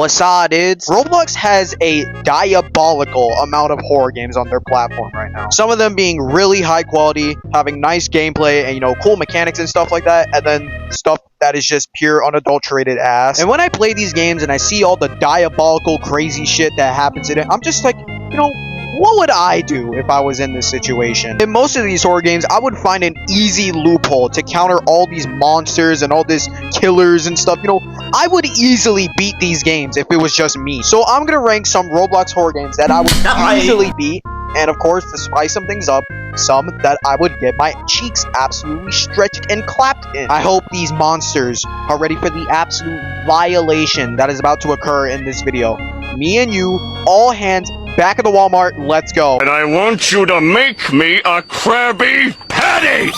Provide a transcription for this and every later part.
Wasadids. Roblox has a diabolical amount of horror games on their platform right now. Some of them being really high quality, having nice gameplay and, you know, cool mechanics and stuff like that, and then stuff that is just pure unadulterated ass. And when I play these games and I see all the diabolical crazy shit that happens in it, I'm just like, you know, what would I do if I was in this situation? In most of these horror games, I would find an easy loophole to counter all these monsters and all these killers and stuff. You know, I would easily beat these games if it was just me. So I'm gonna rank some Roblox horror games that I would easily beat, and of course, to spice some things up, some that I would get my cheeks absolutely stretched and clapped in. I hope these monsters are ready for the absolute violation that is about to occur in this video. Me and you, all hands, back at the Walmart, let's go. And I want you to make me a Krabby Patty!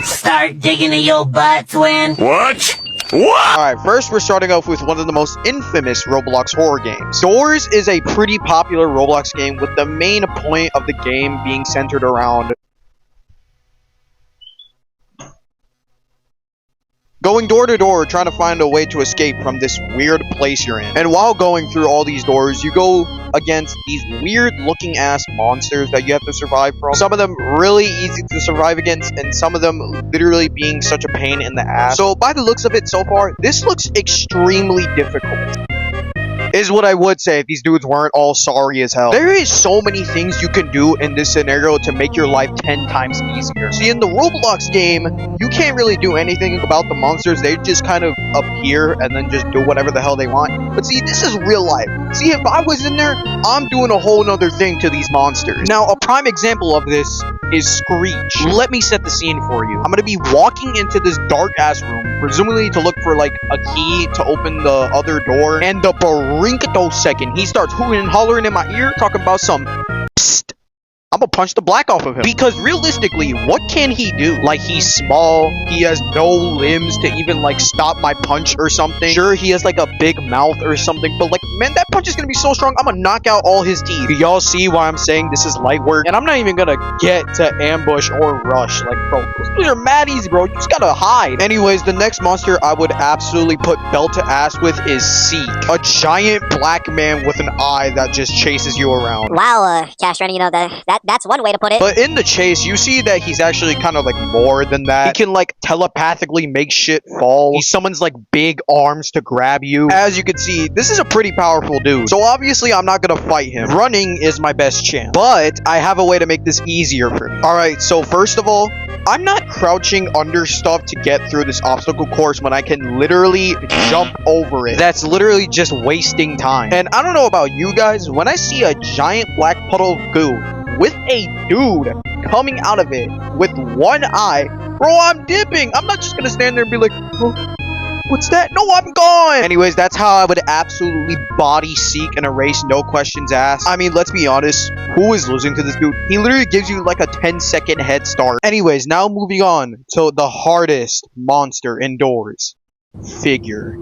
Start digging in your butt, twin. What? What? Alright, first we're starting off with one of the most infamous Roblox horror games. Doors is a pretty popular Roblox game with the main point of the game being centered around going door to door, trying to find a way to escape from this weird place you're in. And while going through all these doors, you go against these weird looking ass monsters that you have to survive from. Some of them really easy to survive against, and some of them literally being such a pain in the ass. So by the looks of it so far, this looks extremely difficult, is what I would say if these dudes weren't all sorry as hell. There is so many things you can do in this scenario to make your life 10 times easier. See, in the Roblox game, you can't really do anything about the monsters. They just kind of appear and then just do whatever the hell they want. But see, this is real life. See, if I was in there, I'm doing a whole nother thing to these monsters. Now, a prime example of this is Screech. Let me set the scene for you. I'm gonna be walking into this dark ass room, presumably to look for like a key to open the other door, and the brinkito second he starts hooting and hollering in my ear, talking about some psst, I'm gonna punch the black off of him. Because realistically, what can he do? Like, he's small, he has no limbs to even like stop my punch or something. Sure, he has like a big mouth or something, but like, man, that punch is gonna be so strong, I'm gonna knock out all his teeth. Do y'all see why I'm saying this is light work? And I'm not even gonna get to ambush or rush. Like, bro, those are mad easy, bro. You just gotta hide. Anyways, the next monster I would absolutely put belt to ass with is Seek, a giant black man with an eye that just chases you around. Wow, Cashrainer, you know, that's one way to put it. But in the chase, you see that he's actually kind of like more than that. He can like telepathically make shit fall. He summons like big arms to grab you. As you can see, this is a pretty powerful dude. So obviously, I'm not gonna fight him. Running is my best chance. But I have a way to make this easier for me. Alright, so first of all, I'm not crouching under stuff to get through this obstacle course when I can literally jump over it. That's literally just wasting time. And I don't know about you guys, when I see a giant black puddle of goo with a dude coming out of it with one eye, bro, I'm dipping. I'm not just gonna stand there and be like, oh, what's that? No, I'm gone. Anyways, that's how I would absolutely body Seek and erase, no questions asked. I mean, let's be honest, who is losing to this dude? He literally gives you like a 10-second head start. Anyways, now moving on to the hardest monster indoors, Figure.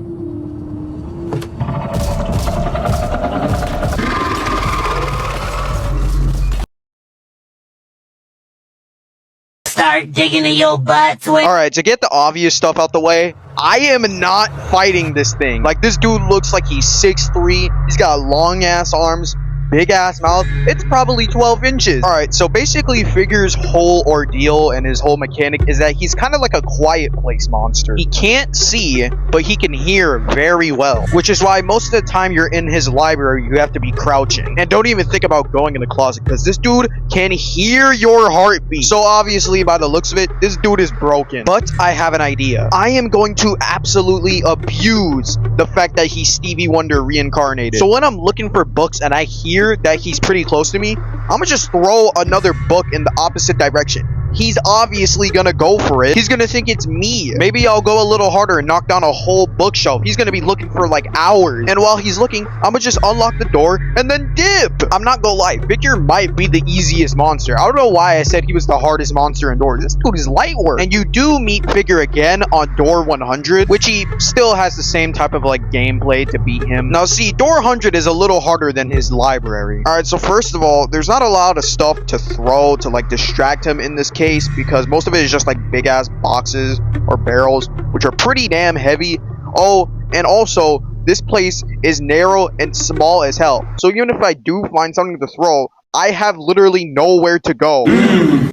Start digging in your butt, twin. Alright, to get the obvious stuff out the way, I am not fighting this thing. Like, this dude looks like he's 6'3". He's got long ass arms, big ass mouth. It's probably 12 inches. Alright, so basically Figure's whole ordeal and his whole mechanic is that he's kind of like a quiet place monster. He can't see, but he can hear very well, which is why most of the time you're in his library, you have to be crouching. And don't even think about going in the closet, because this dude can hear your heartbeat. So obviously, by the looks of it, this dude is broken. But I have an idea. I am going to absolutely abuse the fact that he's Stevie Wonder reincarnated. So when I'm looking for books and I hear that he's pretty close to me, I'm gonna just throw another book in the opposite direction. He's obviously gonna go for it. He's gonna think it's me. Maybe I'll go a little harder and knock down a whole bookshelf. He's gonna be looking for like hours. And while he's looking, I'm gonna just unlock the door and then dip. I'm not gonna lie, Figure might be the easiest monster. I don't know why I said he was the hardest monster indoors. This dude is light work. And you do meet Figure again on door 100, which he still has the same type of like gameplay to beat him. Now see, door 100 is a little harder than his library. Alright, so first of all, there's not a lot of stuff to throw to like distract him in this case, because most of it is just like big ass boxes or barrels, which are pretty damn heavy. Oh, And also, this place is narrow and small as hell. So even if I do find something to throw, I have literally nowhere to go.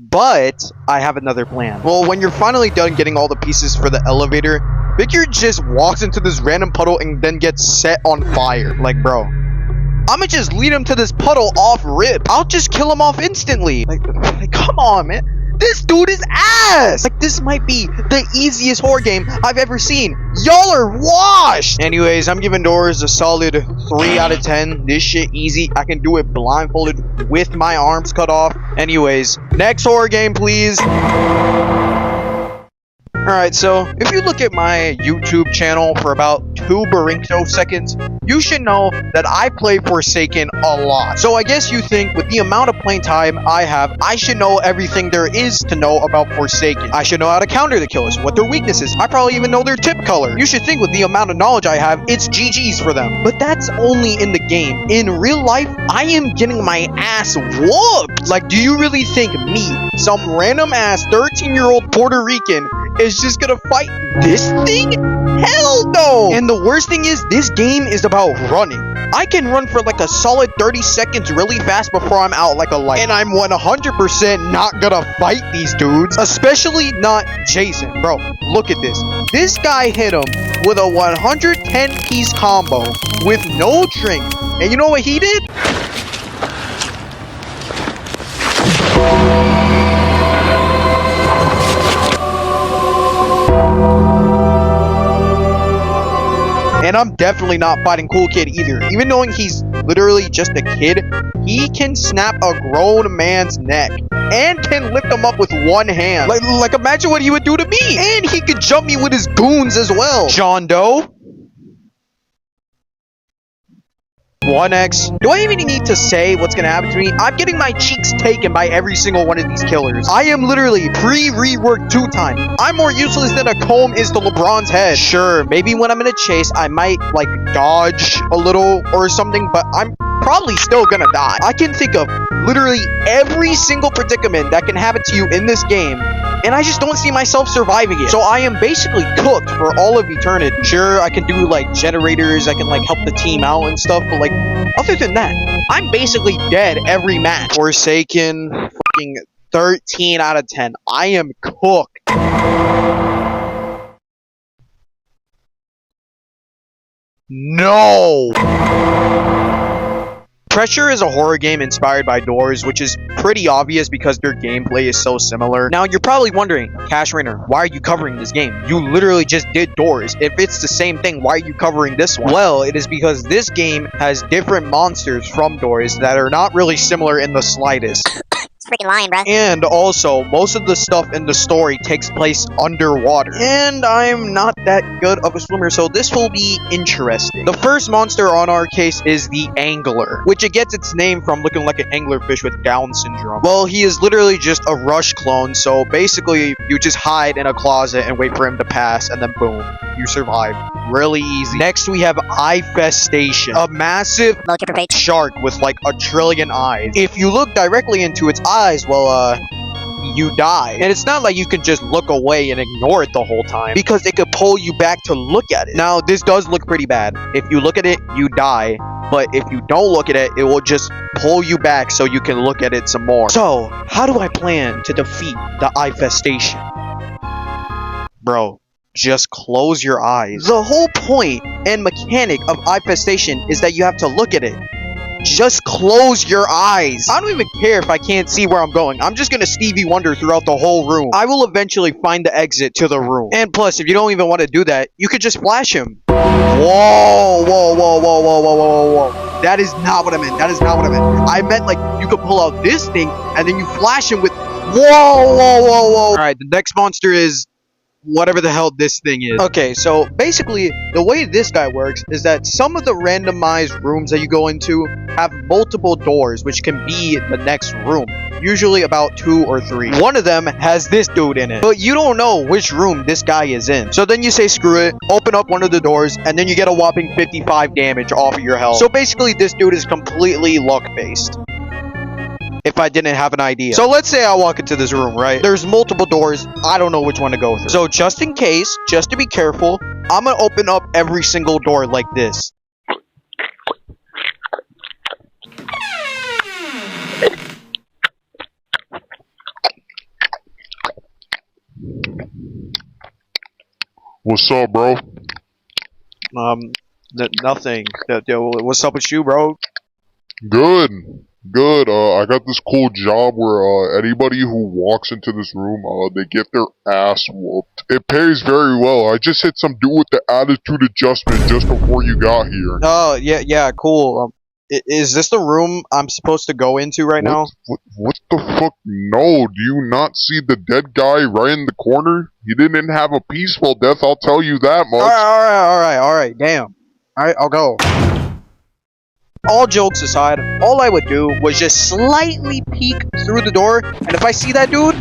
But I have another plan. Well, when you're finally done getting all the pieces for the elevator, Victor just walks into this random puddle and then gets set on fire. Like, bro, I'ma just lead him to this puddle off rip. I'll just kill him off instantly. Like, come on, man. This dude is ass! Like, this might be the easiest horror game I've ever seen. Y'all are washed! Anyways, I'm giving Doors a solid 3 out of 10. This shit easy. I can do it blindfolded with my arms cut off. Anyways, next horror game, please. Alright, so if you look at my YouTube channel for about 2 Barinto seconds, you should know that I play Forsaken a lot. So I guess you think with the amount of playing time I have, I should know everything there is to know about Forsaken. I should know how to counter the killers, what their weaknesses. I probably even know their tip color. You should think with the amount of knowledge I have, it's GG's for them. But that's only in the game. In real life, I am getting my ass whooped. Like, do you really think me, some random ass 13-year-old Puerto Rican, is just gonna fight this thing? Hell no! And the worst thing is, this game is about running. I can run for like a solid 30 seconds really fast before I'm out like a light. And I'm 100% not gonna fight these dudes. Especially not Jason. Bro, look at this. This guy hit him with a 110-piece combo with no drink. And you know what he did? And I'm definitely not fighting Cool Kid either. Even knowing he's literally just a kid, he can snap a grown man's neck and can lift him up with one hand. Like imagine what he would do to me. And he could jump me with his goons as well. John Doe. 1x. Do I even need to say what's gonna happen to me? I'm getting my cheeks taken by every single one of these killers. I am literally pre-reworked 2-time. I'm more useless than a comb is to LeBron's head. Sure, maybe when I'm in a chase, I might, like, dodge a little or something, but I'm probably still gonna die. I can think of literally every single predicament that can happen to you in this game, and I just don't see myself surviving it. So I am basically cooked for all of eternity. Sure, I can do, like, generators, I can, like, help the team out and stuff, but, like, other than that, I'm basically dead every match. Forsaken, fucking 13 out of 10. I am cooked. No! Pressure is a horror game inspired by Doors, which is pretty obvious because their gameplay is so similar. Now, you're probably wondering, Cashrainer, why are you covering this game? You literally just did Doors. If it's the same thing, why are you covering this one? Well, it is because this game has different monsters from Doors that are not really similar in the slightest. Freaking lying, bruh. And also, most of the stuff in the story takes place underwater. And I'm not that good of a swimmer, so this will be interesting. The first monster on our case is the Angler, which it gets its name from looking like an anglerfish with Down syndrome. Well, he is literally just a Rush clone, so basically, you just hide in a closet and wait for him to pass, and then boom, you survive. Really easy. Next, we have Infestation, a massive shark with like a trillion eyes. If you look directly into its eyes, well, you die. And it's not like you can just look away and ignore it the whole time, because it could pull you back to look at it. Now, this does look pretty bad. If you look at it, you die. But if you don't look at it, it will just pull you back so you can look at it some more. So, how do I plan to defeat the Infestation? Bro, just close your eyes. The whole point and mechanic of Infestation is that you have to look at it. Just close your eyes. I don't even care if I can't see where I'm going. I'm just gonna Stevie Wonder throughout the whole room. I will eventually find the exit to the room. And plus, if you don't even want to do that, you could just flash him. Whoa, whoa, whoa, whoa, whoa, whoa, whoa, whoa. That is not what I meant. That is not what I meant. I meant like you could pull out this thing and then you flash him with. Whoa, whoa, whoa, whoa. Alright, the next monster is whatever the hell this thing is. Okay, so basically, the way this guy works is that some of the randomized rooms that you go into have multiple doors, which can be the next room. Usually about 2 or 3. One of them has this dude in it, but you don't know which room this guy is in. So then you say screw it, open up one of the doors, and then you get a whopping 55 damage off of your health. So basically, this dude is completely luck-based. if I didn't have an idea. So let's say I walk into this room, right? There's multiple doors. I don't know which one to go through. So just in case, just to be careful, I'm gonna open up every single door like this. What's up, bro? Nothing. What's up with you, bro? Good. Good. I got this cool job where anybody who walks into this room, they get their ass whooped. It pays very well. I just hit some dude with the attitude adjustment just before you got here. Oh, yeah, cool. Is this the room I'm supposed to go into right now? What the fuck? No, do you not see the dead guy right in the corner? He didn't have a peaceful death, I'll tell you that much. Alright, damn. Alright, I'll go. All jokes aside, all I would do was just slightly peek through the door, and if I see that dude...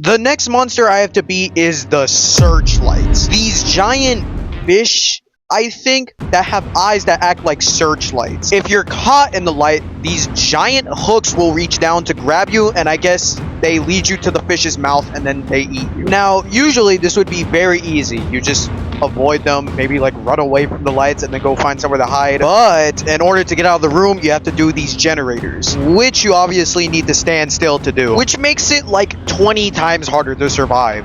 The next monster I have to beat is the searchlights. These giant fish, I think, that have eyes that act like searchlights. If you're caught in the light, these giant hooks will reach down to grab you, and I guess they lead you to the fish's mouth and then they eat you. Now, usually this would be very easy. You just avoid them, maybe like run away from the lights and then go find somewhere to hide. But in order to get out of the room, you have to do these generators, which you obviously need to stand still to do, which makes it like 20 times harder to survive.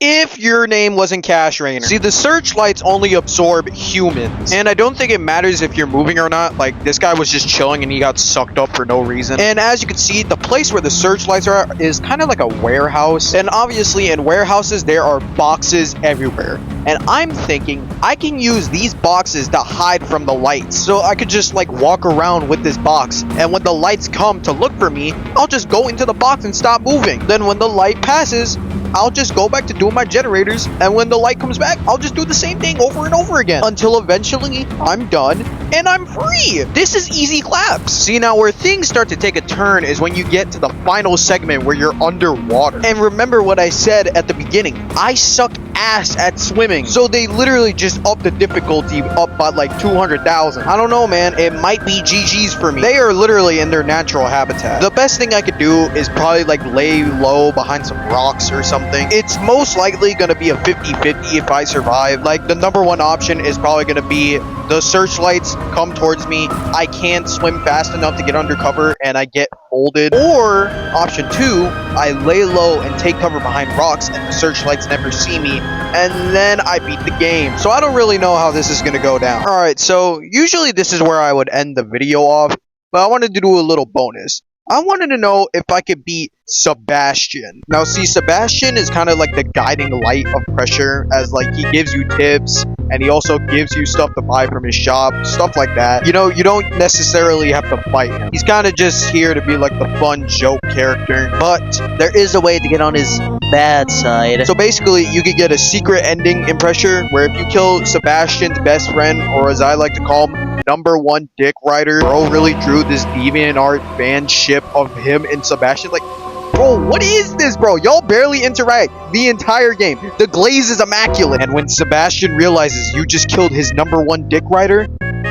If your name wasn't Cashrainer. See, the searchlights only absorb humans. And I don't think it matters if you're moving or not. Like, this guy was just chilling and he got sucked up for no reason. And as you can see, the place where the searchlights are is kind of like a warehouse. And obviously, in warehouses, there are boxes everywhere. And I'm thinking I can use these boxes to hide from the lights. So I could just, like, walk around with this box. And when the lights come to look for me, I'll just go into the box and stop moving. Then when the light passes, I'll just go back to doing my generators, and when the light comes back, I'll just do the same thing over and over again until eventually I'm done and I'm free. This is easy claps. See, now where things start to take a turn is when you get to the final segment where you're underwater. And remember what I said at the beginning, I suck ass at swimming, so they literally just upped the difficulty up by like 200,000. I don't know, man, it might be GG's for me. They are literally in their natural habitat. The best thing I could do is probably like lay low behind some rocks or something. It's most likely gonna be a 50-50 if I survive. Like, the number one option is probably gonna be the searchlights come towards me, I can't swim fast enough to get under cover, and I get folded. Or option 2, I lay low and take cover behind rocks and the searchlights never see me, and then I beat the game. So I don't really know how this is gonna go down. Alright, so usually this is where I would end the video off, but I wanted to do a little bonus. I wanted to know if I could beat Sebastian. Now, see, Sebastian is kind of like the guiding light of Pressure, as like he gives you tips and he also gives you stuff to buy from his shop, stuff like that. You know, you don't necessarily have to fight him. He's kind of just here to be like the fun joke character, but there is a way to get on his bad side. So basically, you could get a secret ending in Pressure where if you kill Sebastian's best friend, or as I like to call him, #1 dick rider, bro really drew this DeviantArt fan ship of him and Sebastian. Like, bro, what is this, bro? Y'all barely interact the entire game. The glaze is immaculate. And when Sebastian realizes you just killed his #1 dick rider,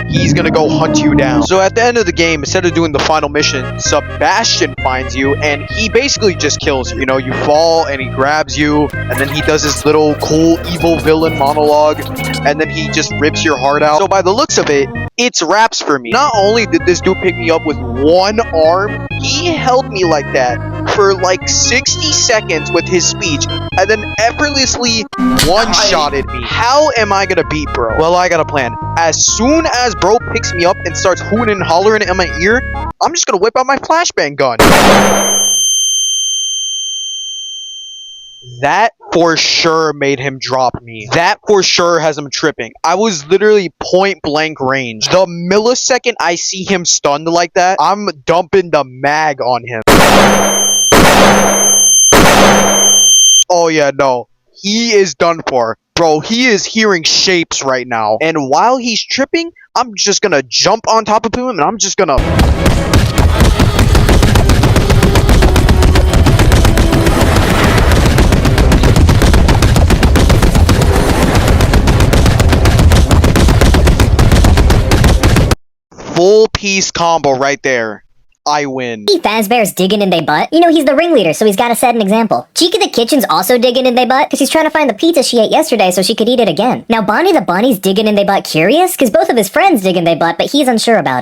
he's gonna go hunt you down. So at the end of the game, instead of doing the final mission, Sebastian finds you and he basically just kills you. You know, you fall and he grabs you, and then he does his little cool evil villain monologue, and then he just rips your heart out. So by the looks of it, it's wraps for me. Not only did this dude pick me up with one arm, he held me like that for like 60 seconds with his speech, and then effortlessly one-shotted me. How am I gonna beat bro? Well, I got a plan. As soon as bro picks me up and starts hooting and hollering in my ear, I'm just gonna whip out my flashbang gun. That for sure made him drop me. That for sure has him tripping. I was literally point blank range. The millisecond I see him stunned like that, I'm dumping the mag on him. Oh yeah, no. He is done for. Bro, he is hearing shapes right now. And while he's tripping, I'm just gonna jump on top of him and I'm just gonna... full piece combo right there. I win. Fazbear's digging in they butt. You know, he's the ringleader, so he's gotta set an example. Chica the Kitchen's also digging in they butt, because she's trying to find the pizza she ate yesterday so she could eat it again. Now, Bonnie the Bunny's digging in they butt curious, because both of his friends dig in they butt, but he's unsure about it.